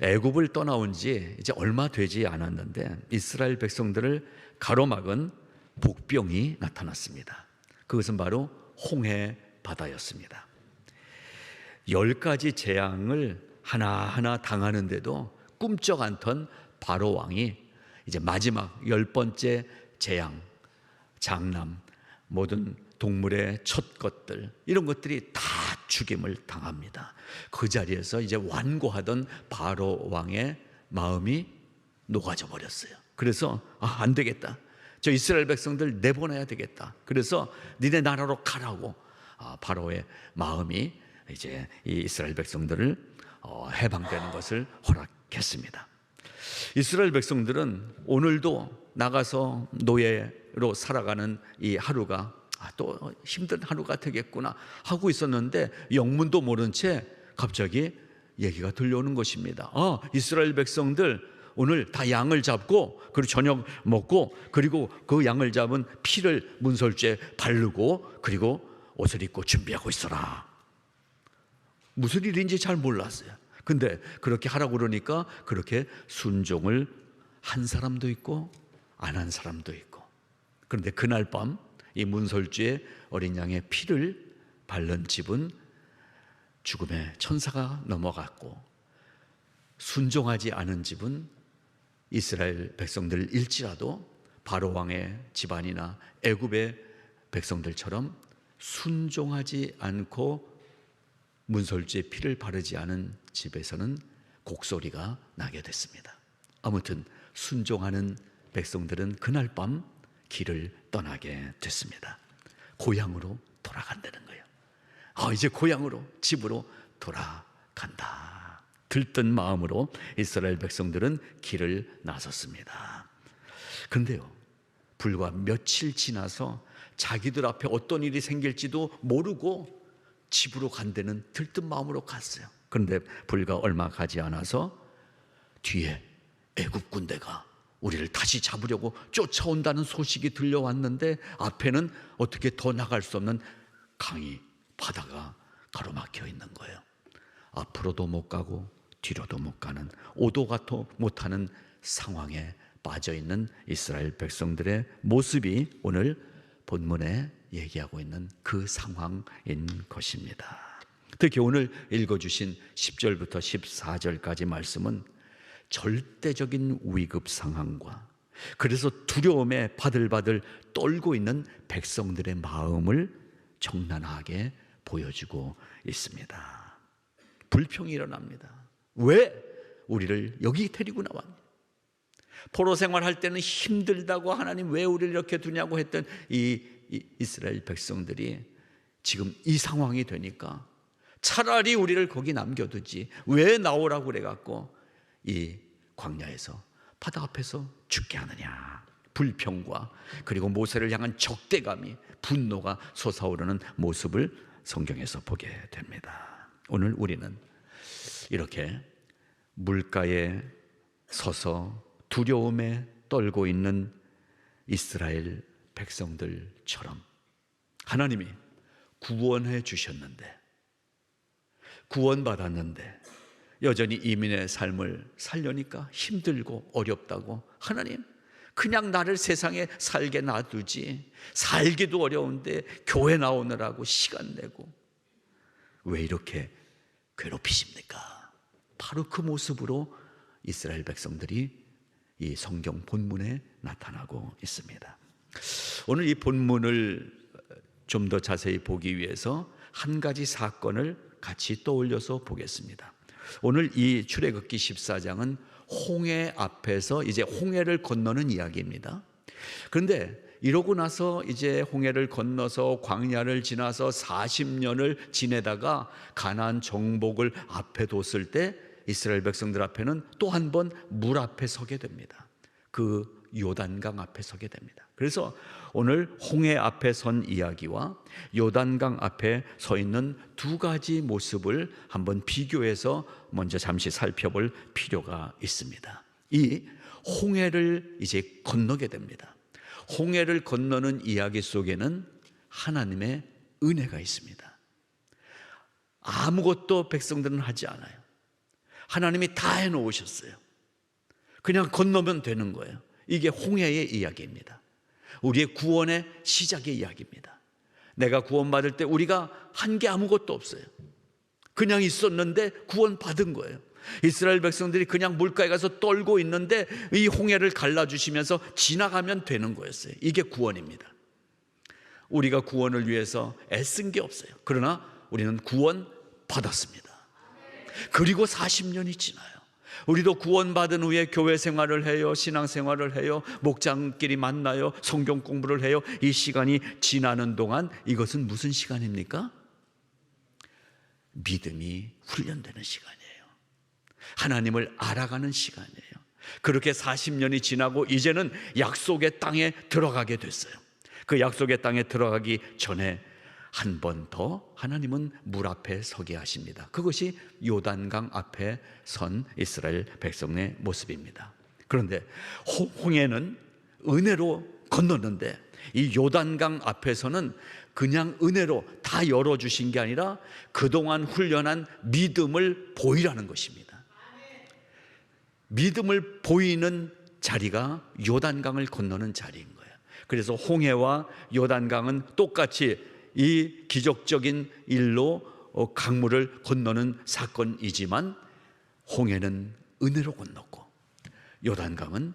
애굽을 떠나온 지 이제 얼마 되지 않았는데 이스라엘 백성들을 가로막은 복병이 나타났습니다. 그것은 바로 홍해 바다였습니다. 10가지 재앙을 하나하나 당하는데도 꿈쩍 않던 바로 왕이 이제 마지막 10번째 재앙, 장남, 모든 동물의 첫 것들, 이런 것들이 다 죽임을 당합니다. 그 자리에서 이제 완고하던 바로 왕의 마음이 녹아져 버렸어요. 그래서 안 되겠다, 저 이스라엘 백성들 내보내야 되겠다. 그래서 니네 나라로 가라고 바로의 마음이 이제 이 이스라엘 백성들을 해방되는 것을 허락했습니다. 이스라엘 백성들은 오늘도 나가서 노예로 살아가는 이 하루가 또 힘든 하루가 되겠구나 하고 있었는데 영문도 모른 채 갑자기 얘기가 들려오는 것입니다. 이스라엘 백성들 오늘 다 양을 잡고 그리고 저녁 먹고 그리고 그 양을 잡은 피를 문설주에 바르고 그리고 옷을 입고 준비하고 있어라. 무슨 일인지 잘 몰랐어요. 근데 그렇게 하라고 그러니까 그렇게 순종을 한 사람도 있고 안 한 사람도 있고. 그런데 그날 밤 이 문설주에 어린 양의 피를 바른 집은 죽음의 천사가 넘어갔고, 순종하지 않은 집은 이스라엘 백성들일지라도 바로 왕의 집안이나 애굽의 백성들처럼 순종하지 않고 문설주에 피를 바르지 않은 집에서는 곡소리가 나게 됐습니다. 아무튼 순종하는 백성들은 그날 밤 길을 떠나게 됐습니다. 고향으로 돌아간다는 거예요. 이제 고향으로, 집으로 돌아간다. 들뜬 마음으로 이스라엘 백성들은 길을 나섰습니다. 그런데요, 불과 며칠 지나서 자기들 앞에 어떤 일이 생길지도 모르고 집으로 간다는 들뜬 마음으로 갔어요. 그런데 불과 얼마 가지 않아서 뒤에 애굽 군대가 우리를 다시 잡으려고 쫓아온다는 소식이 들려왔는데 앞에는 어떻게 더 나갈 수 없는 강이, 바다가 가로막혀 있는 거예요. 앞으로도 못 가고 뒤로도 못 가는, 오도 가도 못하는 상황에 빠져있는 이스라엘 백성들의 모습이 오늘 본문에 얘기하고 있는 그 상황인 것입니다. 특히 오늘 읽어주신 10절부터 14절까지 말씀은 절대적인 위급 상황과 그래서 두려움에 바들바들 떨고 있는 백성들의 마음을 적나라하게 보여주고 있습니다. 불평이 일어납니다. 왜 우리를 여기 데리고 나왔냐? 포로 생활할 때는 힘들다고 하나님 왜 우리를 이렇게 두냐고 했던 이 이스라엘 백성들이 지금 이 상황이 되니까 차라리 우리를 거기 남겨두지 왜 나오라고 그래갖고 이 광야에서 바다 앞에서 죽게 하느냐. 불평과 그리고 모세를 향한 적대감이, 분노가 솟아오르는 모습을 성경에서 보게 됩니다. 오늘 우리는 이렇게 물가에 서서 두려움에 떨고 있는 이스라엘 백성들처럼 하나님이 구원해 주셨는데, 구원받았는데 여전히 이민의 삶을 살려니까 힘들고 어렵다고, 하나님 그냥 나를 세상에 살게 놔두지, 살기도 어려운데 교회 나오느라고 시간 내고 왜 이렇게 괴롭히십니까? 바로 그 모습으로 이스라엘 백성들이 이 성경 본문에 나타나고 있습니다. 오늘 이 본문을 좀 더 자세히 보기 위해서 한 가지 사건을 같이 떠올려서 보겠습니다. 오늘 이 출애굽기 14장은 홍해 앞에서 이제 홍해를 건너는 이야기입니다. 그런데 이러고 나서 이제 홍해를 건너서 광야를 지나서 40년을 지내다가 가나안 정복을 앞에 뒀을 때 이스라엘 백성들 앞에는 또 한 번 물 앞에 서게 됩니다. 그 요단강 앞에 서게 됩니다. 그래서 오늘 홍해 앞에 선 이야기와 요단강 앞에 서 있는 두 가지 모습을 한번 비교해서 먼저 잠시 살펴볼 필요가 있습니다. 이 홍해를 이제 건너게 됩니다. 홍해를 건너는 이야기 속에는 하나님의 은혜가 있습니다. 아무것도 백성들은 하지 않아요. 하나님이 다 해놓으셨어요. 그냥 건너면 되는 거예요. 이게 홍해의 이야기입니다. 우리의 구원의 시작의 이야기입니다. 내가 구원받을 때 우리가 한 게 아무것도 없어요. 그냥 있었는데 구원받은 거예요. 이스라엘 백성들이 그냥 물가에 가서 떨고 있는데 이 홍해를 갈라주시면서 지나가면 되는 거였어요. 이게 구원입니다. 우리가 구원을 위해서 애쓴 게 없어요. 그러나 우리는 구원 받았습니다. 그리고 40년이 지나요. 우리도 구원받은 후에 교회 생활을 해요, 신앙 생활을 해요, 목장끼리 만나요, 성경 공부를 해요. 이 시간이 지나는 동안 이것은 무슨 시간입니까? 믿음이 훈련되는 시간이에요. 하나님을 알아가는 시간이에요. 그렇게 40년이 지나고 이제는 약속의 땅에 들어가게 됐어요. 그 약속의 땅에 들어가기 전에 한 번 더 하나님은 물 앞에 서게 하십니다. 그것이 요단강 앞에 선 이스라엘 백성의 모습입니다. 그런데 홍해는 은혜로 건넜는데 이 요단강 앞에서는 그냥 은혜로 다 열어주신 게 아니라 그동안 훈련한 믿음을 보이라는 것입니다. 믿음을 보이는 자리가 요단강을 건너는 자리인 거예요. 그래서 홍해와 요단강은 똑같이 이 기적적인 일로 강물을 건너는 사건이지만 홍해는 은혜로 건넜고 요단강은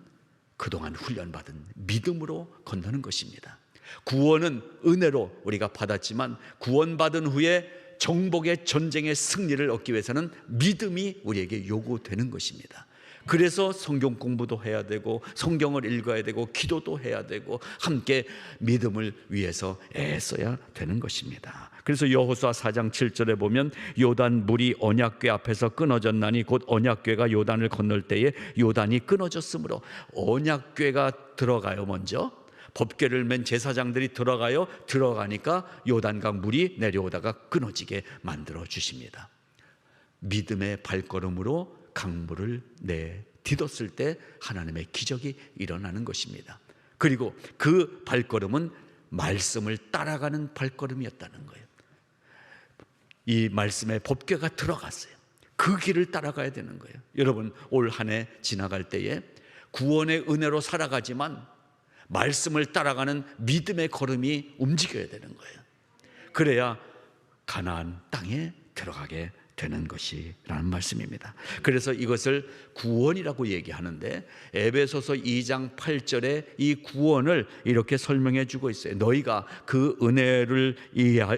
그동안 훈련받은 믿음으로 건너는 것입니다. 구원은 은혜로 우리가 받았지만 구원받은 후에 정복의 전쟁의 승리를 얻기 위해서는 믿음이 우리에게 요구되는 것입니다. 그래서 성경 공부도 해야 되고 성경을 읽어야 되고 기도도 해야 되고 함께 믿음을 위해서 애써야 되는 것입니다. 그래서 여호수아 4장 7절에 보면 요단 물이 언약궤 앞에서 끊어졌나니 곧 언약궤가 요단을 건널 때에 요단이 끊어졌으므로 언약궤가 들어가요. 먼저 법궤를 맨 제사장들이 들어가요. 들어가니까 요단강 물이 내려오다가 끊어지게 만들어 주십니다. 믿음의 발걸음으로 강물을 디뎠을 때 하나님의 기적이 일어나는 것입니다. 그리고 그 발걸음은 말씀을 따라가는 발걸음이었다는 거예요. 이 말씀의 법궤가 들어갔어요. 그 길을 따라가야 되는 거예요. 여러분 올 한 해 지나갈 때에 구원의 은혜로 살아가지만 말씀을 따라가는 믿음의 걸음이 움직여야 되는 거예요. 그래야 가나안 땅에 들어가게 되는 것이라는 말씀입니다. 그래서 이것을 구원이라고 얘기하는데 에베소서 2장 8절에 이 구원을 이렇게 설명해 주고 있어요. 너희가 그 은혜를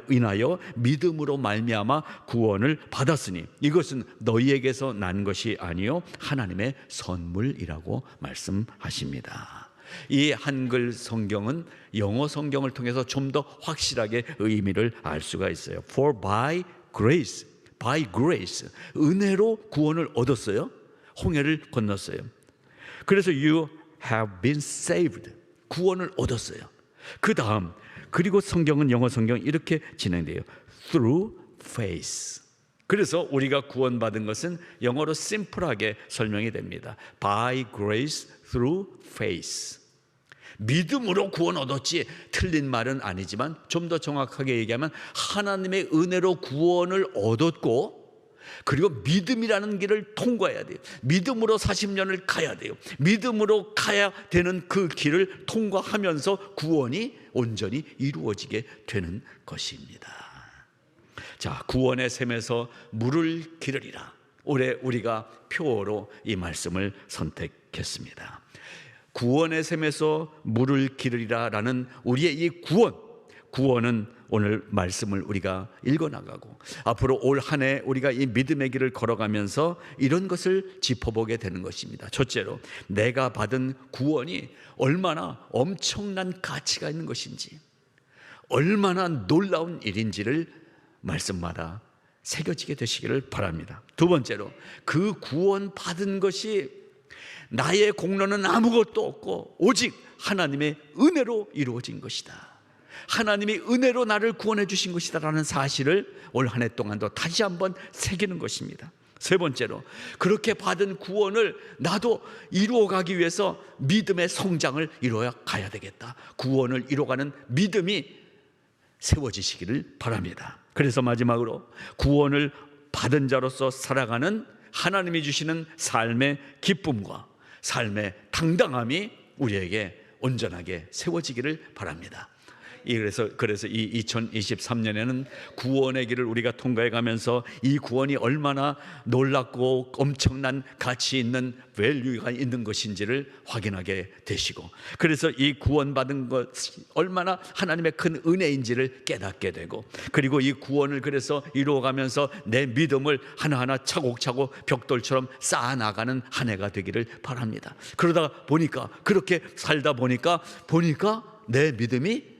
인하여 믿음으로 말미암아 구원을 받았으니 이것은 너희에게서 난 것이 아니요 하나님의 선물이라고 말씀하십니다. 이 한글 성경은 영어 성경을 통해서 좀 더 확실하게 의미를 알 수가 있어요. For by grace, by grace, 은혜로 구원을 얻었어요. 홍해를 건넜어요. 그래서 you have been saved, 구원을 얻었어요. 그 다음 그리고 성경은 영어 성경 이렇게 진행돼요. Through faith. 그래서 우리가 구원받은 것은 영어로 심플하게 설명이 됩니다. By grace through faith. 믿음으로 구원 얻었지 틀린 말은 아니지만 좀 더 정확하게 얘기하면 하나님의 은혜로 구원을 얻었고 그리고 믿음이라는 길을 통과해야 돼요. 믿음으로 40년을 가야 돼요. 믿음으로 가야 되는 그 길을 통과하면서 구원이 온전히 이루어지게 되는 것입니다. 자, 구원의 샘에서 물을 기르리라. 올해 우리가 표어로 이 말씀을 선택했습니다. 구원의 샘에서 물을 기르리라라는 우리의 이 구원은 오늘 말씀을 우리가 읽어나가고 앞으로 올 한 해 우리가 이 믿음의 길을 걸어가면서 이런 것을 짚어보게 되는 것입니다. 첫째로 내가 받은 구원이 얼마나 엄청난 가치가 있는 것인지, 얼마나 놀라운 일인지를 말씀마다 새겨지게 되시기를 바랍니다. 두 번째로 그 구원 받은 것이 나의 공로는 아무것도 없고 오직 하나님의 은혜로 이루어진 것이다. 하나님이 은혜로 나를 구원해 주신 것이다 라는 사실을 올 한 해 동안도 다시 한번 새기는 것입니다. 세 번째로 그렇게 받은 구원을 나도 이루어가기 위해서 믿음의 성장을 이루어 가야 되겠다. 구원을 이루어가는 믿음이 세워지시기를 바랍니다. 그래서 마지막으로 구원을 받은 자로서 살아가는 하나님이 주시는 삶의 기쁨과 삶의 당당함이 우리에게 온전하게 세워지기를 바랍니다. 그래서 이 2023년에는 구원의 길을 우리가 통과해 가면서 이 구원이 얼마나 놀랍고 엄청난 가치 있는 밸류가 있는 것인지를 확인하게 되시고, 그래서 이 구원받은 것이 얼마나 하나님의 큰 은혜인지를 깨닫게 되고, 그리고 이 구원을 그래서 이루어가면서 내 믿음을 하나하나 차곡차곡 벽돌처럼 쌓아나가는 한 해가 되기를 바랍니다. 그러다 보니까, 그렇게 살다 보니까 내 믿음이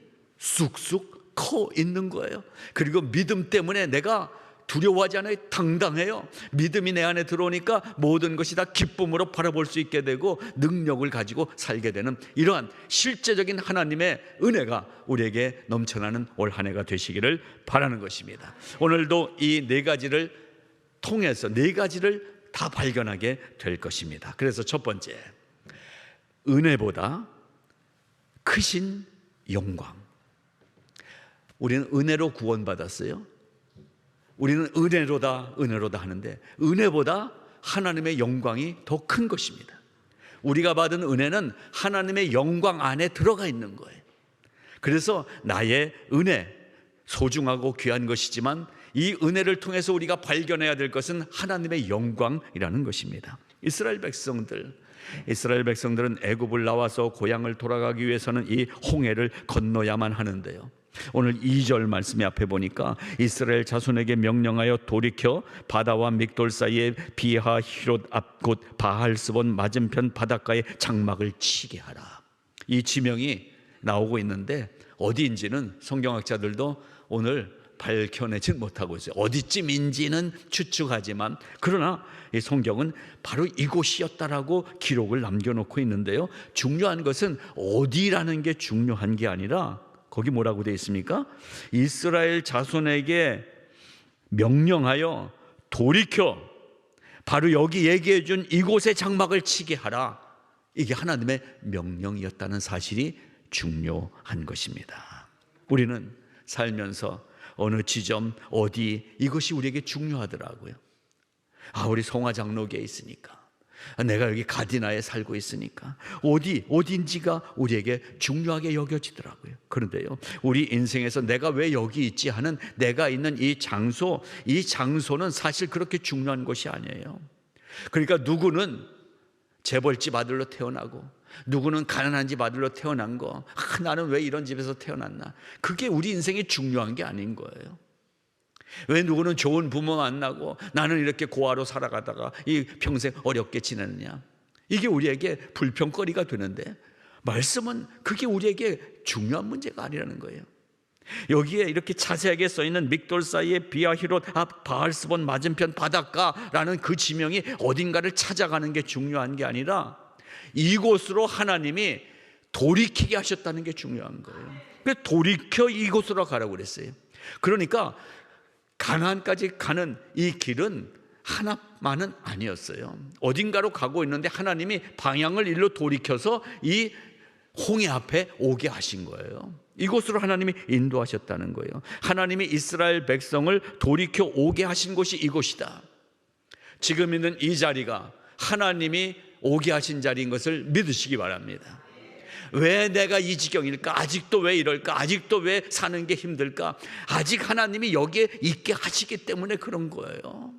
쑥쑥 커 있는 거예요. 그리고 믿음 때문에 내가 두려워하지 않아요. 당당해요. 믿음이 내 안에 들어오니까 모든 것이 다 기쁨으로 바라볼 수 있게 되고 능력을 가지고 살게 되는 이러한 실제적인 하나님의 은혜가 우리에게 넘쳐나는 올 한 해가 되시기를 바라는 것입니다. 오늘도 이 네 가지를 통해서 네 가지를 다 발견하게 될 것입니다. 그래서 첫 번째, 은혜보다 크신 영광. 우리는 은혜로 구원받았어요. 우리는 은혜로다 하는데, 은혜보다 하나님의 영광이 더 큰 것입니다. 우리가 받은 은혜는 하나님의 영광 안에 들어가 있는 거예요. 그래서 나의 은혜, 소중하고 귀한 것이지만 이 은혜를 통해서 우리가 발견해야 될 것은 하나님의 영광이라는 것입니다. 이스라엘 백성들은 애굽을 나와서 고향을 돌아가기 위해서는 이 홍해를 건너야만 하는데요, 오늘 2절 말씀에 앞에 보니까 이스라엘 자손에게 명령하여 돌이켜 바다와 믹돌 사이에 비하 히롯 앞 곧 바할스본 맞은편 바닷가에 장막을 치게 하라. 이 지명이 나오고 있는데 어디인지는 성경학자들도 오늘 밝혀내지 못하고 있어요. 어디쯤인지는 추측하지만, 그러나 이 성경은 바로 이곳이었다라고 기록을 남겨놓고 있는데요, 중요한 것은 어디라는 게 중요한 게 아니라 거기 뭐라고 되어 있습니까? 이스라엘 자손에게 명령하여 돌이켜 바로 여기 얘기해 준 이곳에 장막을 치게 하라. 이게 하나님의 명령이었다는 사실이 중요한 것입니다. 우리는 살면서 어느 지점, 어디, 이것이 우리에게 중요하더라고요. 우리 송화장로교에 있으니까, 내가 여기 가디나에 살고 있으니까 어디인지가 우리에게 중요하게 여겨지더라고요. 그런데요, 우리 인생에서 내가 왜 여기 있지 하는 내가 있는 이 장소는 사실 그렇게 중요한 것이 아니에요. 그러니까 누구는 재벌집 아들로 태어나고 누구는 가난한 집 아들로 태어난 거, 나는 왜 이런 집에서 태어났나, 그게 우리 인생이 중요한 게 아닌 거예요. 왜 누구는 좋은 부모 만나고 나는 이렇게 고아로 살아가다가 이 평생 어렵게 지내느냐, 이게 우리에게 불평거리가 되는데, 말씀은 그게 우리에게 중요한 문제가 아니라는 거예요. 여기에 이렇게 자세하게 써있는 믹돌 사이의 비아히롯 앞 바알스본 맞은편 바닷가라는 그 지명이 어딘가를 찾아가는 게 중요한 게 아니라 이곳으로 하나님이 돌이키게 하셨다는 게 중요한 거예요. 그래서 돌이켜 이곳으로 가라고 그랬어요. 그러니까 가나안까지 가는 이 길은 하나만은 아니었어요. 어딘가로 가고 있는데 하나님이 방향을 일로 돌이켜서 이 홍해 앞에 오게 하신 거예요. 이곳으로 하나님이 인도하셨다는 거예요. 하나님이 이스라엘 백성을 돌이켜 오게 하신 곳이 이곳이다. 지금 있는 이 자리가 하나님이 오게 하신 자리인 것을 믿으시기 바랍니다. 왜 내가 이 지경일까? 아직도 왜 이럴까? 아직도 왜 사는 게 힘들까? 아직 하나님이 여기에 있게 하시기 때문에 그런 거예요.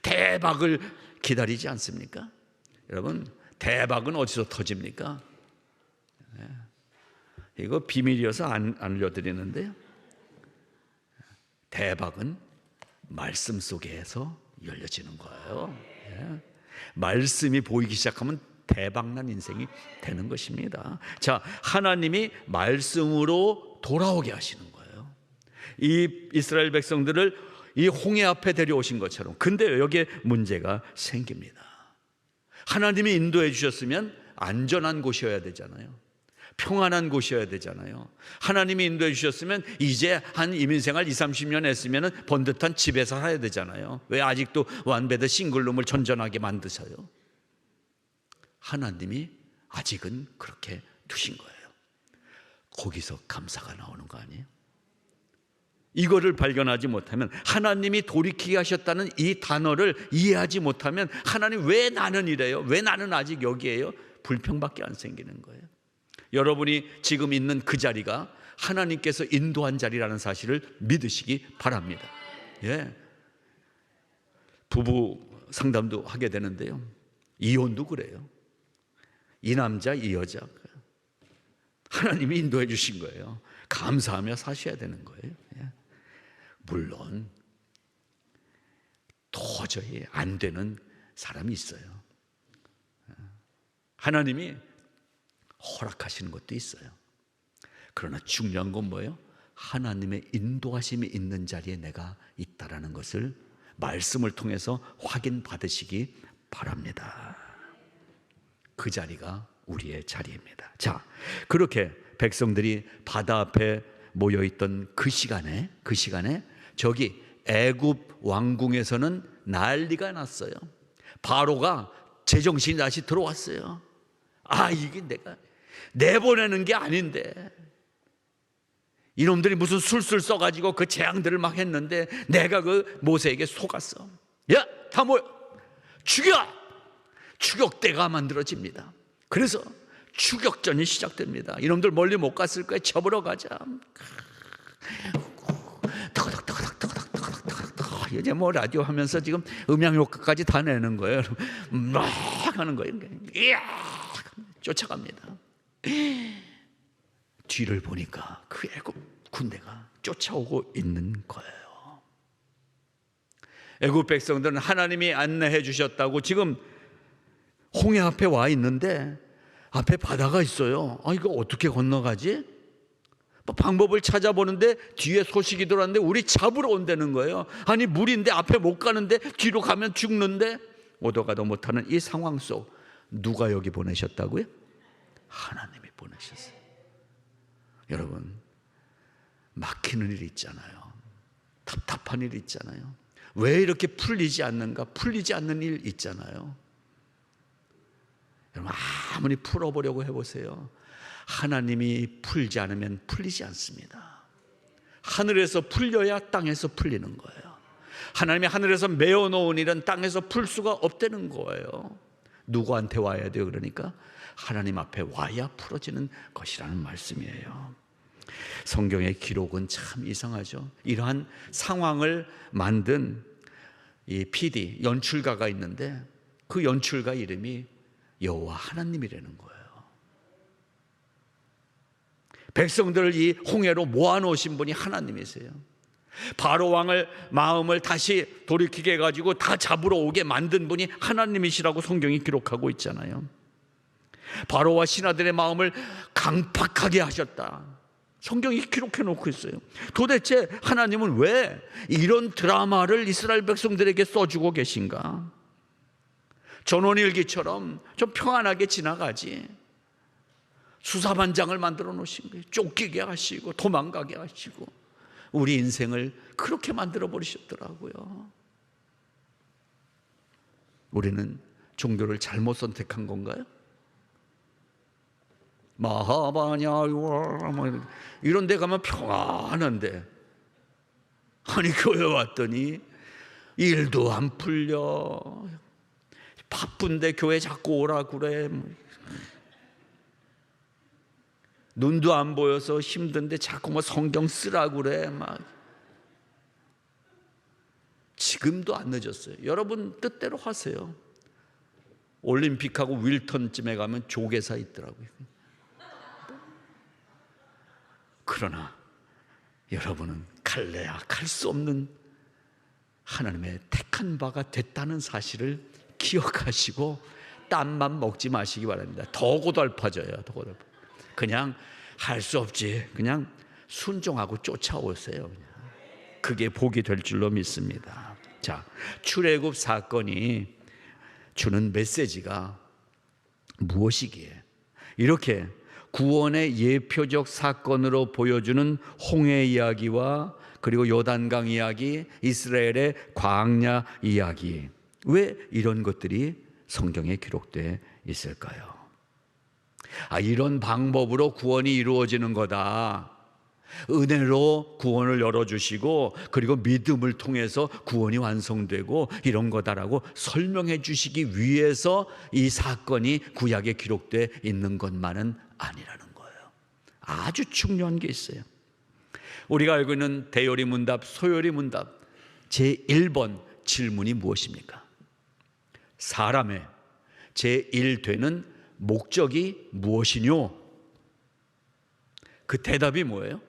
대박을 기다리지 않습니까? 여러분, 대박은 어디서 터집니까? 이거 비밀이어서 안 알려드리는데요, 대박은 말씀 속에서 열려지는 거예요. 말씀이 보이기 시작하면 대박난 인생이 되는 것입니다. 자, 하나님이 말씀으로 돌아오게 하시는 거예요. 이 이스라엘 백성들을 이 홍해 앞에 데려오신 것처럼. 근데 여기에 문제가 생깁니다. 하나님이 인도해 주셨으면 안전한 곳이어야 되잖아요. 평안한 곳이어야 되잖아요. 하나님이 인도해 주셨으면 이제 한 이민생활 20-30년 했으면 번듯한 집에서 살아야 되잖아요. 왜 아직도 완배드 싱글룸을 전전하게 만드셔요? 하나님이 아직은 그렇게 두신 거예요. 거기서 감사가 나오는 거 아니에요? 이거를 발견하지 못하면, 하나님이 돌이키게 하셨다는 이 단어를 이해하지 못하면, 하나님 왜 나는 이래요? 왜 나는 아직 여기에요? 불평밖에 안 생기는 거예요. 여러분이 지금 있는 그 자리가 하나님께서 인도한 자리라는 사실을 믿으시기 바랍니다. 예. 부부 상담도 하게 되는데요, 이혼도 그래요. 이 남자 이 여자 하나님이 인도해 주신 거예요. 감사하며 사셔야 되는 거예요. 예. 물론 도저히 안 되는 사람이 있어요. 하나님이 허락하시는 것도 있어요. 그러나 중요한 건 뭐예요? 하나님의 인도하심이 있는 자리에 내가 있다라는 것을 말씀을 통해서 확인받으시기 바랍니다. 그 자리가 우리의 자리입니다. 자, 그렇게 백성들이 바다 앞에 모여있던 그 시간에 저기 애굽 왕궁에서는 난리가 났어요. 바로가 제정신이 다시 들어왔어요. 아, 이게 내가 내보내는 게 아닌데, 이놈들이 무슨 술술 써가지고 그 재앙들을 막 했는데 내가 그 모세에게 속았어. 야, 다 모여, 죽여! 추격대가 만들어집니다. 그래서 추격전이 시작됩니다. 이놈들 멀리 못 갔을 거야. 접으러 가자. 이제 뭐 라디오 하면서 지금 음향 효과까지 다 내는 거예요. 막 하는 거예요. 이야! 쫓아갑니다. 뒤를 보니까 그 애굽 군대가 쫓아오고 있는 거예요. 애굽 백성들은 하나님이 안내해 주셨다고 지금 홍해 앞에 와 있는데 앞에 바다가 있어요. 아, 이거 어떻게 건너가지? 방법을 찾아보는데 뒤에 소식이 들어왔는데 우리 잡으러 온다는 거예요. 아니, 물인데 앞에 못 가는데 뒤로 가면 죽는데, 오도 가도 못하는 이 상황 속 누가 여기 보내셨다고요? 하나님이 보내셨어요. 여러분, 막히는 일 있잖아요. 답답한 일 있잖아요. 왜 이렇게 풀리지 않는가? 풀리지 않는 일 있잖아요. 여러분, 아무리 풀어보려고 해보세요. 하나님이 풀지 않으면 풀리지 않습니다. 하늘에서 풀려야 땅에서 풀리는 거예요. 하나님이 하늘에서 메어놓은 일은 땅에서 풀 수가 없다는 거예요. 누구한테 와야 돼요? 그러니까 하나님 앞에 와야 풀어지는 것이라는 말씀이에요. 성경의 기록은 참 이상하죠. 이러한 상황을 만든 이 PD, 연출가가 있는데 그 연출가 이름이 여호와 하나님이라는 거예요. 백성들을 이 홍해로 모아놓으신 분이 하나님이세요. 바로 왕을 마음을 다시 돌이키게 해가지고 다 잡으러 오게 만든 분이 하나님이시라고 성경이 기록하고 있잖아요. 바로와 신하들의 마음을 강팍하게 하셨다, 성경이 기록해 놓고 있어요. 도대체 하나님은 왜 이런 드라마를 이스라엘 백성들에게 써주고 계신가? 전원일기처럼 좀 평안하게 지나가지 수사반장을 만들어 놓으신 거예요. 쫓기게 하시고 도망가게 하시고 우리 인생을 그렇게 만들어 버리셨더라고요. 우리는 종교를 잘못 선택한 건가요? 마하바냐 이런 데 가면 평안한데, 아니 교회 왔더니 일도 안 풀려, 바쁜데 교회 자꾸 오라 그래, 눈도 안 보여서 힘든데 자꾸 뭐 성경 쓰라 그래, 막. 지금도 안 늦었어요. 여러분 뜻대로 하세요. 올림픽하고 윌턴쯤에 가면 조계사 있더라고요. 그러나 여러분은 갈래야 갈 수 없는 하나님의 택한 바가 됐다는 사실을 기억하시고 땀만 먹지 마시기 바랍니다. 더 고달파져요. 더 고달파. 그냥 할 수 없지, 그냥 순종하고 쫓아오세요. 그냥. 그게 복이 될 줄로 믿습니다. 자, 출애굽 사건이 주는 메시지가 무엇이기에 이렇게 구원의 예표적 사건으로 보여주는 홍해 이야기와 그리고 요단강 이야기, 이스라엘의 광야 이야기, 왜 이런 것들이 성경에 기록되어 있을까요? 아, 이런 방법으로 구원이 이루어지는 거다, 은혜로 구원을 열어주시고 그리고 믿음을 통해서 구원이 완성되고 이런 거다라고 설명해 주시기 위해서 이 사건이 구약에 기록되어 있는 것만은 아니라는 거예요. 아주 중요한 게 있어요. 우리가 알고 있는 대요리 문답, 소요리 문답 제1번 질문이 무엇입니까? 사람의 제1되는 목적이 무엇이뇨? 그 대답이 뭐예요?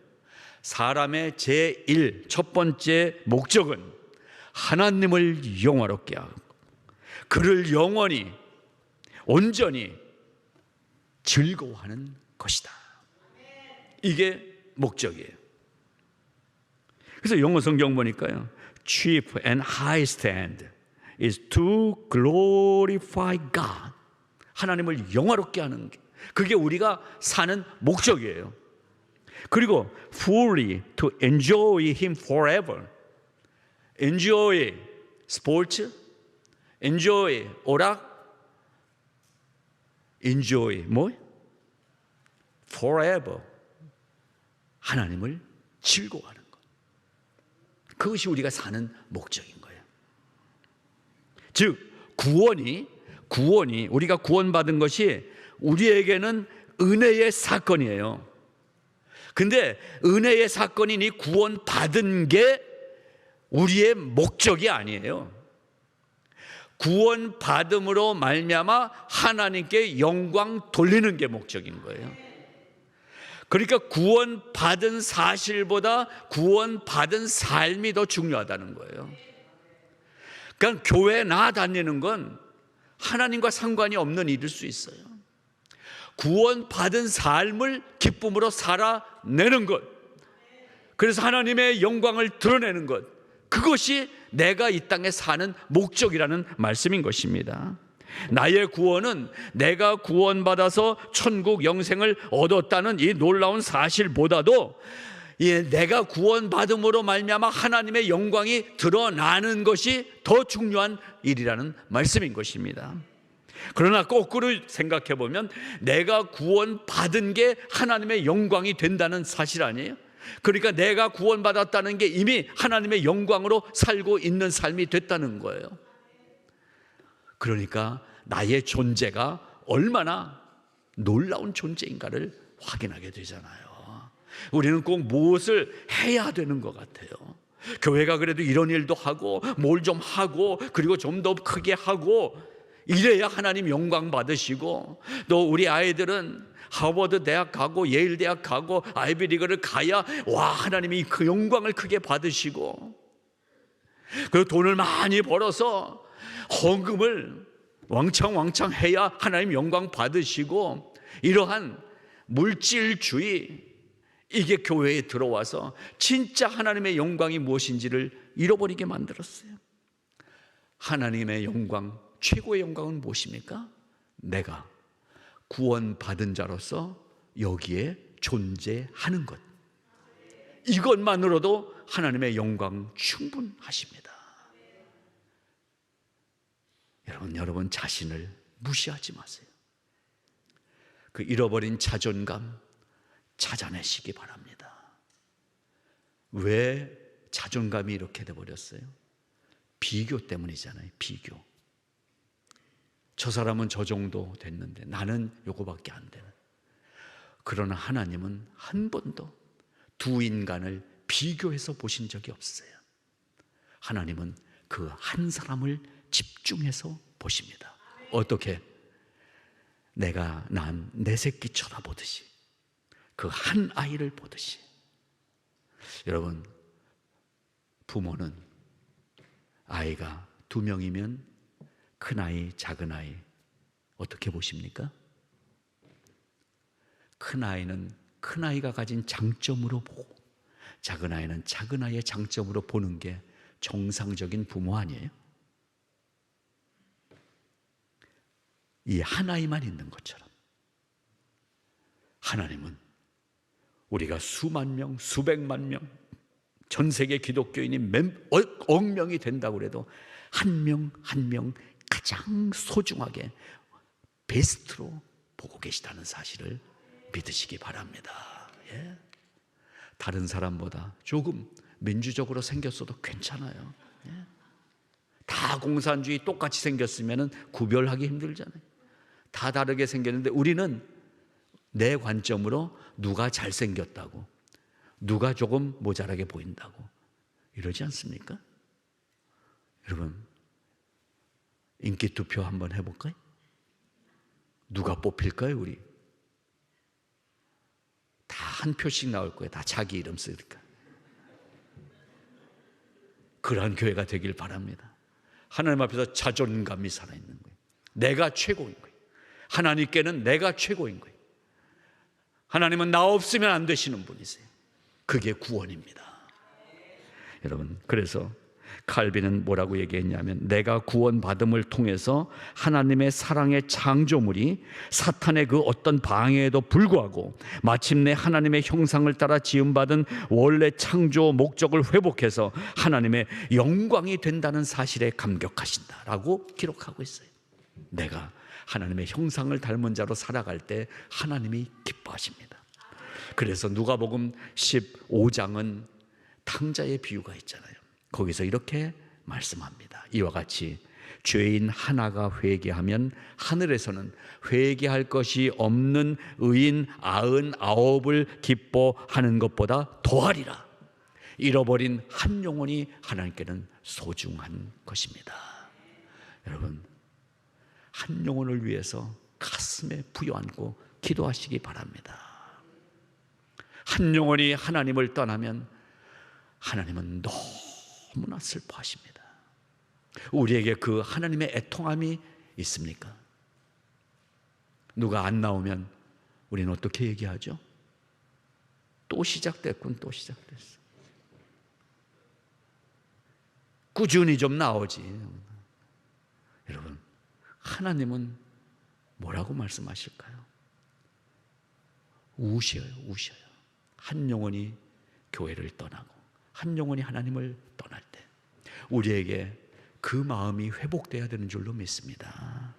사람의 제1, 첫 번째 목적은 하나님을 영화롭게 하고 그를 영원히 온전히 즐거워하는 것이다. 이게 목적이에요. 그래서 영어 성경 보니까요, chief and highest end is to glorify God. 하나님을 영화롭게 하는 게 그게 우리가 사는 목적이에요. 그리고 fully to enjoy Him forever. enjoy 스포츠, enjoy 오락, enjoy 뭐? forever 하나님을 즐거워하는 것. 그것이 우리가 사는 목적인 거예요. 즉 구원이 우리가 구원받은 것이 우리에게는 은혜의 사건이에요. 근데 은혜의 사건이니 구원받은 게 우리의 목적이 아니에요. 구원받음으로 말미암아 하나님께 영광 돌리는 게 목적인 거예요. 그러니까 구원받은 사실보다 구원받은 삶이 더 중요하다는 거예요. 그러니까 교회 나 다니는 건 하나님과 상관이 없는 일일 수 있어요. 구원받은 삶을 기쁨으로 살아내는 것, 그래서 하나님의 영광을 드러내는 것, 그것이 내가 이 땅에 사는 목적이라는 말씀인 것입니다. 나의 구원은 내가 구원받아서 천국 영생을 얻었다는 이 놀라운 사실보다도 내가 구원받음으로 말미암아 하나님의 영광이 드러나는 것이 더 중요한 일이라는 말씀인 것입니다. 그러나 거꾸로 생각해 보면 내가 구원받은 게 하나님의 영광이 된다는 사실 아니에요? 그러니까 내가 구원받았다는 게 이미 하나님의 영광으로 살고 있는 삶이 됐다는 거예요. 그러니까 나의 존재가 얼마나 놀라운 존재인가를 확인하게 되잖아요. 우리는 꼭 무엇을 해야 되는 것 같아요. 교회가 그래도 이런 일도 하고 뭘 좀 하고 그리고 좀 더 크게 하고 이래야 하나님 영광 받으시고, 또 우리 아이들은 하버드 대학 가고 예일 대학 가고 아이비리그를 가야 와 하나님이 그 영광을 크게 받으시고, 그 돈을 많이 벌어서 헌금을 왕창 해야 하나님 영광 받으시고, 이러한 물질주의, 이게 교회에 들어와서 진짜 하나님의 영광이 무엇인지를 잃어버리게 만들었어요. 하나님의 영광, 최고의 영광은 무엇입니까? 내가 구원받은 자로서 여기에 존재하는 것, 이것만으로도 하나님의 영광 충분하십니다. 여러분 자신을 무시하지 마세요. 그 잃어버린 자존감 찾아내시기 바랍니다. 왜 자존감이 이렇게 돼버렸어요? 비교 때문이잖아요. 비교. 저 사람은 저 정도 됐는데 나는 요거밖에 안 되는. 그러나 하나님은 한 번도 두 인간을 비교해서 보신 적이 없어요. 하나님은 그 한 사람을 집중해서 보십니다. 어떻게? 내가 난 내 새끼 쳐다보듯이, 그 한 아이를 보듯이. 여러분, 부모는 아이가 2명이면 큰아이, 작은아이 어떻게 보십니까? 큰아이는 큰아이가 가진 장점으로 보고, 작은아이는 작은아이의 장점으로 보는 게 정상적인 부모 아니에요? 이 한 아이만 있는 것처럼 하나님은 우리가 수만 명, 수백만 명, 전 세계 기독교인이 억 명이 된다고 해도 한 명 한 명 가장 소중하게 베스트로 보고 계시다는 사실을 믿으시기 바랍니다. 예? 다른 사람보다 조금 민주적으로 생겼어도 괜찮아요. 다 공산주의 똑같이 생겼으면 구별하기 힘들잖아요. 다 다르게 생겼는데 우리는 내 관점으로 누가 잘생겼다고, 누가 조금 모자라게 보인다고 이러지 않습니까? 여러분, 인기 투표 한번 해볼까요? 누가 뽑힐까요? 우리 다 한 표씩 나올 거예요. 다 자기 이름 쓰니까. 그러한 교회가 되길 바랍니다. 하나님 앞에서 자존감이 살아있는 거예요. 내가 최고인 거예요. 하나님께는 내가 최고인 거예요. 하나님은 나 없으면 안 되시는 분이세요. 그게 구원입니다. 여러분, 그래서 칼빈은 뭐라고 얘기했냐면, 내가 구원받음을 통해서 하나님의 사랑의 창조물이 사탄의 그 어떤 방해에도 불구하고 마침내 하나님의 형상을 따라 지음받은 원래 창조 목적을 회복해서 하나님의 영광이 된다는 사실에 감격하신다라고 기록하고 있어요. 내가 하나님의 형상을 닮은 자로 살아갈 때 하나님이 기뻐하십니다. 그래서 누가복음 15장은 탕자의 비유가 있잖아요. 거기서 이렇게 말씀합니다. 이와 같이 죄인 하나가 회개하면 하늘에서는 회개할 것이 없는 의인 99을 기뻐하는 것보다 더하리라. 잃어버린 한 영혼이 하나님께는 소중한 것입니다. 여러분, 한 영혼을 위해서 가슴에 부여안고 기도하시기 바랍니다. 한 영혼이 하나님을 떠나면 하나님은 너무나 슬퍼하십니다. 우리에게 그 하나님의 애통함이 있습니까? 누가 안 나오면 우리는 어떻게 얘기하죠? 또 시작됐군, 또 시작됐어. 꾸준히 좀 나오지. 여러분, 하나님은 뭐라고 말씀하실까요? 우셔요. 한 영혼이 교회를 떠나고 한 영혼이 하나님을 떠날 때 우리에게 그 마음이 회복돼야 되는 줄로 믿습니다.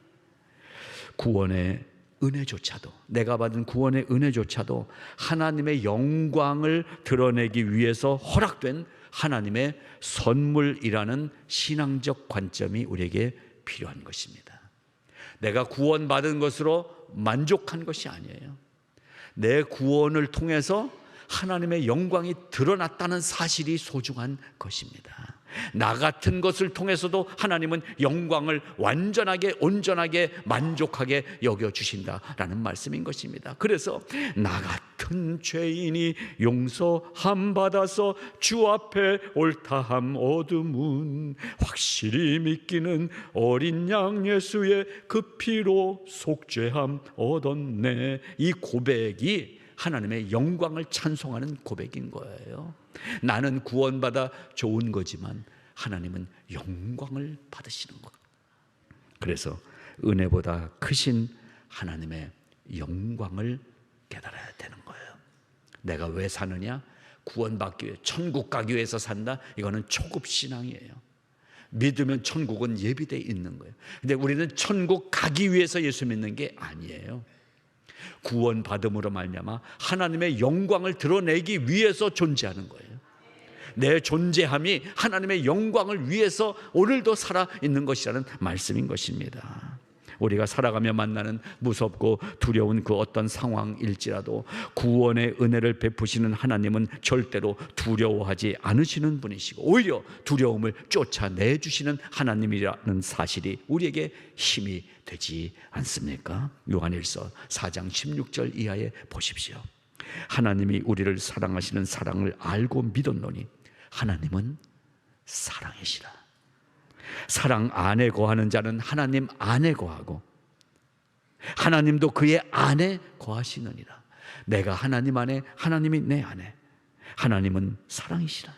구원의 은혜조차도, 내가 받은 구원의 은혜조차도 하나님의 영광을 드러내기 위해서 허락된 하나님의 선물이라는 신앙적 관점이 우리에게 필요한 것입니다. 내가 구원받은 것으로 만족한 것이 아니에요. 내 구원을 통해서 하나님의 영광이 드러났다는 사실이 소중한 것입니다. 나 같은 것을 통해서도 하나님은 영광을 완전하게, 온전하게, 만족하게 여겨주신다라는 말씀인 것입니다. 그래서 나 같은 죄인이 용서함 받아서 주 앞에 옳다함 얻음은 확실히 믿기는 어린 양 예수의 그 피로 속죄함 얻었네. 이 고백이 하나님의 영광을 찬송하는 고백인 거예요. 나는 구원받아 좋은 거지만 하나님은 영광을 받으시는 것. 그래서 은혜보다 크신 하나님의 영광을 깨달아야 되는 거예요. 내가 왜 사느냐? 구원받기 위해, 천국 가기 위해서 산다? 이거는 초급 신앙이에요. 믿으면 천국은 예비되어 있는 거예요. 근데 우리는 천국 가기 위해서 예수 믿는 게 아니에요. 구원받음으로 말미암아 하나님의 영광을 드러내기 위해서 존재하는 거예요. 내 존재함이 하나님의 영광을 위해서 오늘도 살아있는 것이라는 말씀인 것입니다. 우리가 살아가며 만나는 무섭고 두려운 그 어떤 상황일지라도 구원의 은혜를 베푸시는 하나님은 절대로 두려워하지 않으시는 분이시고 오히려 두려움을 쫓아내주시는 하나님이라는 사실이 우리에게 힘이 되지 않습니까? 요한일서 4장 16절 이하에 보십시오. 하나님이 우리를 사랑하시는 사랑을 알고 믿었노니 하나님은 사랑이시라. 사랑 안에 거하는 자는 하나님 안에 거하고 하나님도 그의 안에 거하시느니라. 내가 하나님 안에, 하나님이 내 안에. 하나님은 사랑이시라.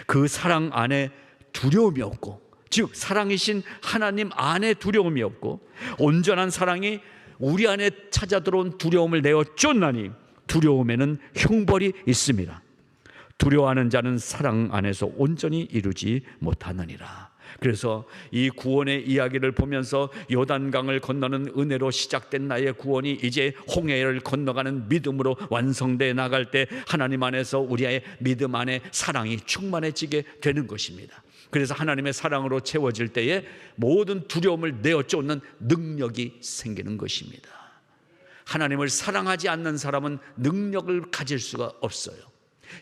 그 사랑 안에 두려움이 없고, 즉 사랑이신 하나님 안에 두려움이 없고, 온전한 사랑이 우리 안에 찾아 들어온 두려움을 내어 쫓나니 두려움에는 형벌이 있습니다. 두려워하는 자는 사랑 안에서 온전히 이루지 못하느니라. 그래서 이 구원의 이야기를 보면서 요단강을 건너는 은혜로 시작된 나의 구원이 이제 홍해를 건너가는 믿음으로 완성돼 나갈 때 하나님 안에서 우리의 믿음 안에 사랑이 충만해지게 되는 것입니다. 그래서 하나님의 사랑으로 채워질 때에 모든 두려움을 내어 쫓는 능력이 생기는 것입니다. 하나님을 사랑하지 않는 사람은 능력을 가질 수가 없어요.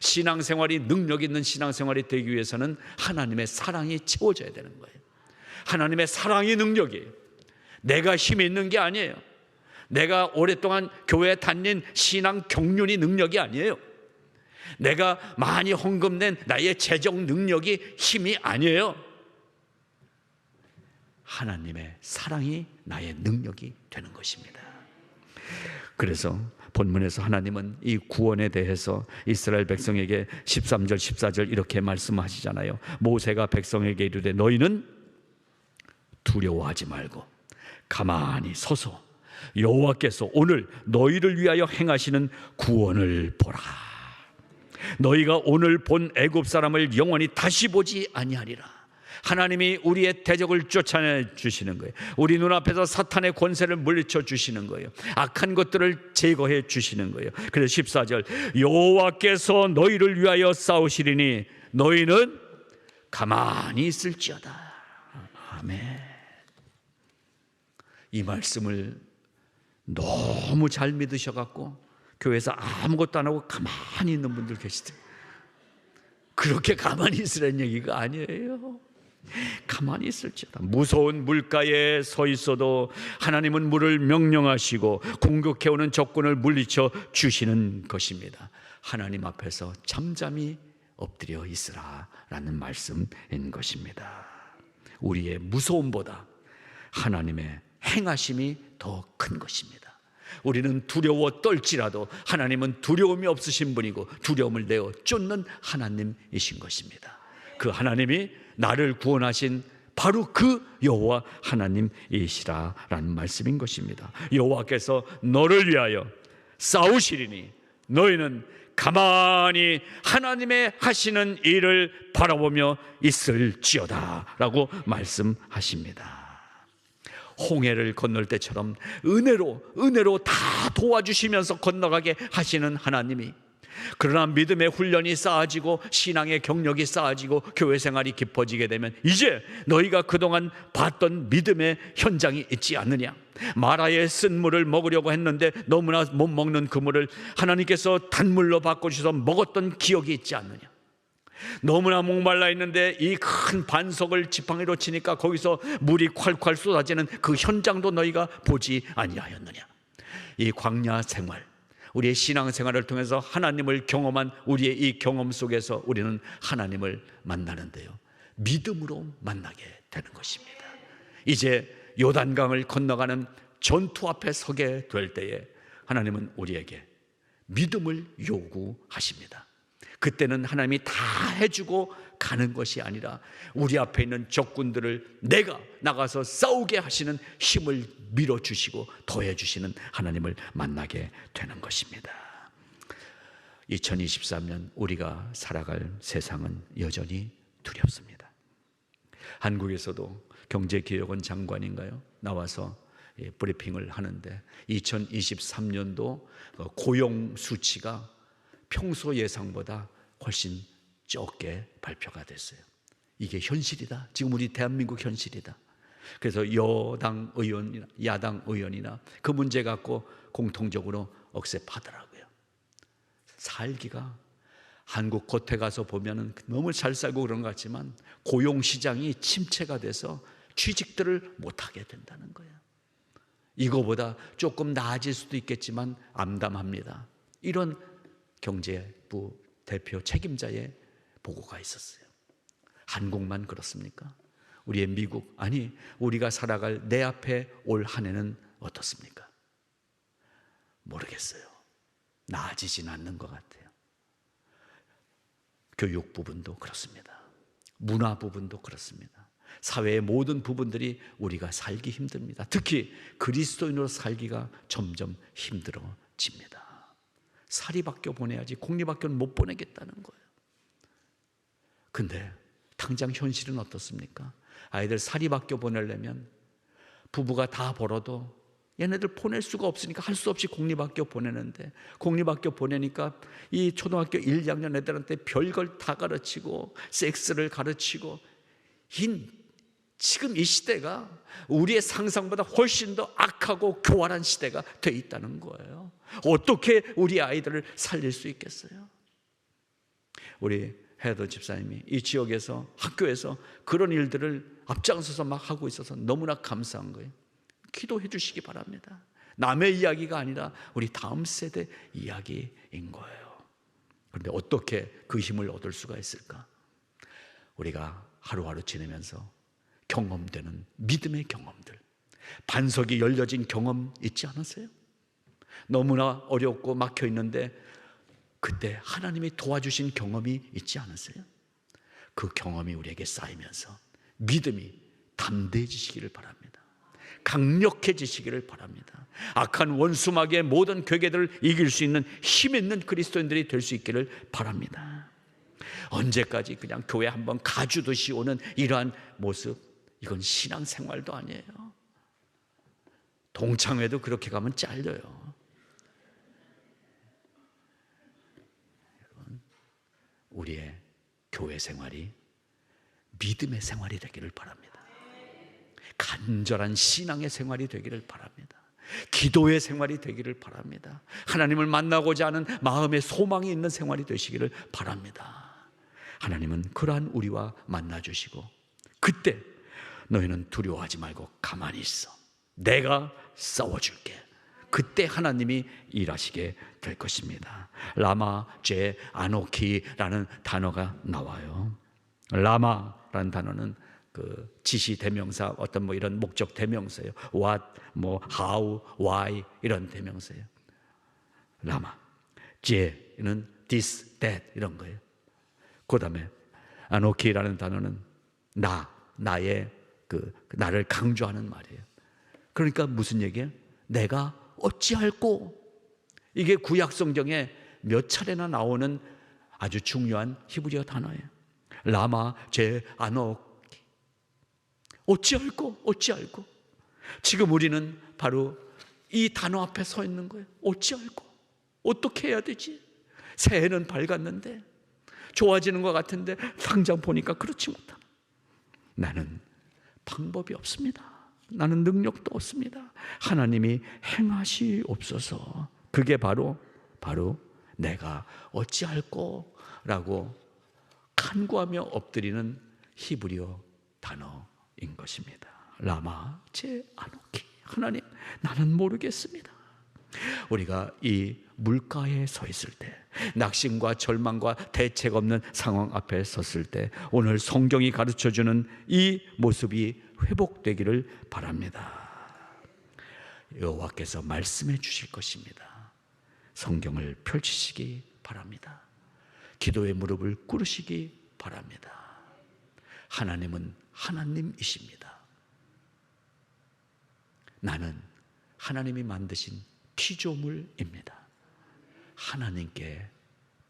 신앙생활이 능력 있는 신앙생활이 되기 위해서는 하나님의 사랑이 채워져야 되는 거예요. 하나님의 사랑이 능력이에요. 내가 힘이 있는 게 아니에요. 내가 오랫동안 교회에 다닌 신앙 경륜이 능력이 아니에요. 내가 많이 헌금 낸 나의 재정 능력이 힘이 아니에요. 하나님의 사랑이 나의 능력이 되는 것입니다. 그래서 본문에서 하나님은 이 구원에 대해서 이스라엘 백성에게 13절 14절 이렇게 말씀하시잖아요. 모세가 백성에게 이르되 너희는 두려워하지 말고 가만히 서서 여호와께서 오늘 너희를 위하여 행하시는 구원을 보라. 너희가 오늘 본 애굽 사람을 영원히 다시 보지 아니하리라. 하나님이 우리의 대적을 쫓아내 주시는 거예요. 우리 눈앞에서 사탄의 권세를 물리쳐 주시는 거예요. 악한 것들을 제거해 주시는 거예요. 그래서 14절 여호와께서 너희를 위하여 싸우시리니 너희는 가만히 있을지어다. 아멘. 이 말씀을 너무 잘 믿으셔갖고 교회에서 아무것도 안 하고 가만히 있는 분들 계시더라고요. 그렇게 가만히 있으라는 얘기가 아니에요. 가만히 있을지어다. 무서운 물가에 서 있어도 하나님은 물을 명령하시고 공격해오는 적군을 물리쳐 주시는 것입니다. 하나님 앞에서 잠잠히 엎드려 있으라 라는 말씀인 것입니다. 우리의 무서움보다 하나님의 행하심이 더 큰 것입니다. 우리는 두려워 떨지라도 하나님은 두려움이 없으신 분이고 두려움을 내어 쫓는 하나님이신 것입니다. 그 하나님이 나를 구원하신 바로 그 여호와 하나님이시라라는 말씀인 것입니다. 여호와께서 너를 위하여 싸우시리니 너희는 가만히 하나님의 하시는 일을 바라보며 있을지어다 라고 말씀하십니다. 홍해를 건널 때처럼 은혜로 다 도와주시면서 건너가게 하시는 하나님이, 그러나 믿음의 훈련이 쌓아지고 신앙의 경력이 쌓아지고 교회 생활이 깊어지게 되면 이제 너희가 그동안 봤던 믿음의 현장이 있지 않느냐. 마라에 쓴 물을 먹으려고 했는데 너무나 못 먹는 그 물을 하나님께서 단물로 바꿔주셔서 먹었던 기억이 있지 않느냐. 너무나 목말라 있는데 이 큰 반석을 지팡이로 치니까 거기서 물이 콸콸 쏟아지는 그 현장도 너희가 보지 아니하였느냐. 이 광야 생활, 우리의 신앙생활을 통해서 하나님을 경험한 우리의 이 경험 속에서 우리는 하나님을 만나는데요, 믿음으로 만나게 되는 것입니다. 이제 요단강을 건너가는 전투 앞에 서게 될 때에 하나님은 우리에게 믿음을 요구하십니다. 그때는 하나님이 다 해주고 가는 것이 아니라 우리 앞에 있는 적군들을 내가 나가서 싸우게 하시는 힘을 밀어주시고 더해주시는 하나님을 만나게 되는 것입니다. 2023년 우리가 살아갈 세상은 여전히 두렵습니다. 한국에서도 경제개혁원 장관인가요? 나와서 브리핑을 하는데 2023년도 고용 수치가 평소 예상보다 훨씬 적게 발표가 됐어요. 이게 현실이다. 지금 우리 대한민국 현실이다. 그래서 여당 의원이나 야당 의원이나 그 문제 갖고 공통적으로 억셉하더라고요. 살기가 한국 겉에 가서 보면은 너무 잘 살고 그런 것 같지만 고용 시장이 침체가 돼서 취직들을 못하게 된다는 거예요. 이거보다 조금 나아질 수도 있겠지만 암담합니다. 이런 경제부 대표 책임자의 보고가 있었어요. 한국만 그렇습니까? 우리의 미국, 아니 우리가 살아갈 내 앞에 올 한 해는 어떻습니까? 모르겠어요. 나아지진 않는 것 같아요. 교육 부분도 그렇습니다. 문화 부분도 그렇습니다. 사회의 모든 부분들이 우리가 살기 힘듭니다. 특히 그리스도인으로 살기가 점점 힘들어집니다. 사립학교 보내야지 공립학교는 못 보내겠다는 거예요. 근데 당장 현실은 어떻습니까? 아이들 사립학교 보내려면 부부가 다 벌어도 얘네들 보낼 수가 없으니까 할 수 없이 공립학교 보내는데, 공립학교 보내니까 이 초등학교 1, 2학년 애들한테 별걸 다 가르치고 섹스를 가르치고, 지금 이 시대가 우리의 상상보다 훨씬 더 악하고 교활한 시대가 돼 있다는 거예요. 어떻게 우리 아이들을 살릴 수 있겠어요? 우리 헤더 집사님이 이 지역에서, 학교에서 그런 일들을 앞장서서 막 하고 있어서 너무나 감사한 거예요. 기도해 주시기 바랍니다. 남의 이야기가 아니라 우리 다음 세대 이야기인 거예요. 그런데 어떻게 그 힘을 얻을 수가 있을까? 우리가 하루하루 지내면서 경험되는 믿음의 경험들, 반석이 열려진 경험 있지 않으세요? 너무나 어렵고 막혀 있는데 그때 하나님이 도와주신 경험이 있지 않으세요? 그 경험이 우리에게 쌓이면서 믿음이 담대해지시기를 바랍니다. 강력해지시기를 바랍니다. 악한 원수마귀의 모든 괴계들을 이길 수 있는 힘 있는 그리스도인들이 될 수 있기를 바랍니다. 언제까지 그냥 교회 한번 가주듯이 오는 이러한 모습, 이건 신앙생활도 아니에요. 동창회도 그렇게 가면 잘려요. 우리의 교회 생활이 믿음의 생활이 되기를 바랍니다. 간절한 신앙의 생활이 되기를 바랍니다. 기도의 생활이 되기를 바랍니다. 하나님을 만나고자 하는 마음의 소망이 있는 생활이 되시기를 바랍니다. 하나님은 그러한 우리와 만나주시고, 그때 너희는 두려워하지 말고 가만히 있어, 내가 싸워줄게. 그때 하나님이 일하시게 될 것입니다. 라마 제 아노키라는 단어가 나와요. 라마라는 단어는 그 지시 대명사, 어떤 뭐 이런 목적 대명사예요. what, 뭐 how, why 이런 대명사예요. 라마. 제는 this, that 이런 거예요. 그 다음에 아노키라는 단어는 나의 나를 강조하는 말이에요. 그러니까 무슨 얘기예요? 내가 어찌할꼬. 이게 구약 성경에 몇 차례나 나오는 아주 중요한 히브리어 단어예요. 라마 제 아노키. 어찌할꼬. 지금 우리는 바로 이 단어 앞에 서 있는 거예요. 어찌할꼬. 어떻게 해야 되지? 새해는 밝았는데, 좋아지는 것 같은데 당장 보니까 그렇지 못하다. 나는 방법이 없습니다. 나는 능력도 없습니다. 하나님이 행하시옵소서. 그게 바로 내가 어찌할꼬라고 간구하며 엎드리는 히브리어 단어인 것입니다. 라마 제 아노키. 하나님, 나는 모르겠습니다. 우리가 이 물가에 서 있을 때, 낙심과 절망과 대책 없는 상황 앞에 섰을 때, 오늘 성경이 가르쳐주는 이 모습이 회복되기를 바랍니다. 여호와께서 말씀해 주실 것입니다. 성경을 펼치시기 바랍니다. 기도의 무릎을 꿇으시기 바랍니다. 하나님은 하나님이십니다. 나는 하나님이 만드신 피조물입니다. 하나님께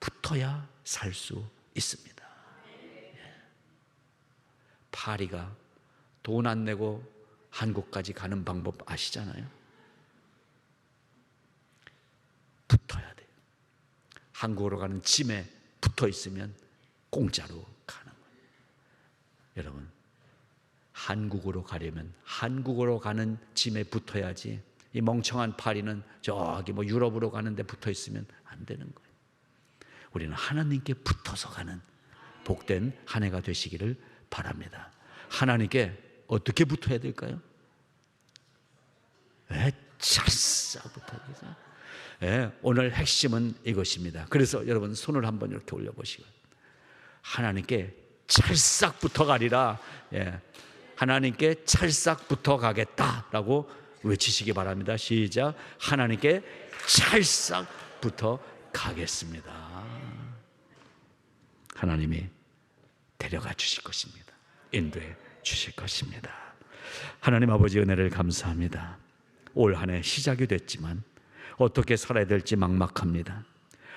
붙어야 살 수 있습니다. 파리가 돈 안 내고 한국까지 가는 방법 아시잖아요. 붙어야 돼요. 한국으로 가는 짐에 붙어 있으면 공짜로 가는 거예요. 여러분, 한국으로 가려면 한국으로 가는 짐에 붙어야지, 이 멍청한 파리는 저기 뭐 유럽으로 가는데 붙어 있으면 안 되는 거예요. 우리는 하나님께 붙어서 가는 복된 한 해가 되시기를 바랍니다. 하나님께 어떻게 붙어야 될까요? 찰싹 붙어야. 오늘 핵심은 이것입니다. 그래서 여러분 손을 한번 이렇게 올려보시고, 하나님께 찰싹 붙어가리라. 하나님께 찰싹 붙어가겠다라고 외치시기 바랍니다. 시작. 하나님께 찰싹 붙어가겠습니다. 하나님이 데려가 주실 것입니다. 인도해 주실 것입니다. 하나님 아버지, 은혜를 감사합니다. 올 한 해 시작이 됐지만 어떻게 살아야 될지 막막합니다.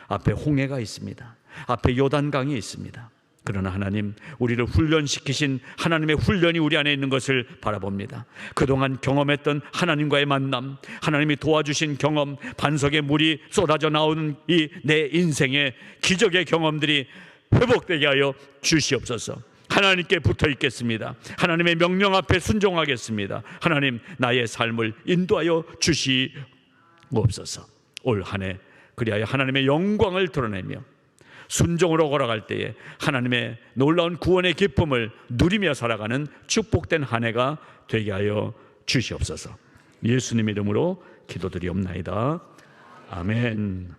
앞에 홍해가 있습니다. 앞에 요단강이 있습니다. 그러나 하나님, 우리를 훈련시키신 하나님의 훈련이 우리 안에 있는 것을 바라봅니다. 그동안 경험했던 하나님과의 만남, 하나님이 도와주신 경험, 반석의 물이 쏟아져 나오는 이 내 인생의 기적의 경험들이 회복되게 하여 주시옵소서. 하나님께 붙어 있겠습니다. 하나님의 명령 앞에 순종하겠습니다. 하나님, 나의 삶을 인도하여 주시옵소서. 올 한 해 그리하여 하나님의 영광을 드러내며 순종으로 걸어갈 때에 하나님의 놀라운 구원의 기쁨을 누리며 살아가는 축복된 한 해가 되게 하여 주시옵소서. 예수님 이름으로 기도드리옵나이다. 아멘.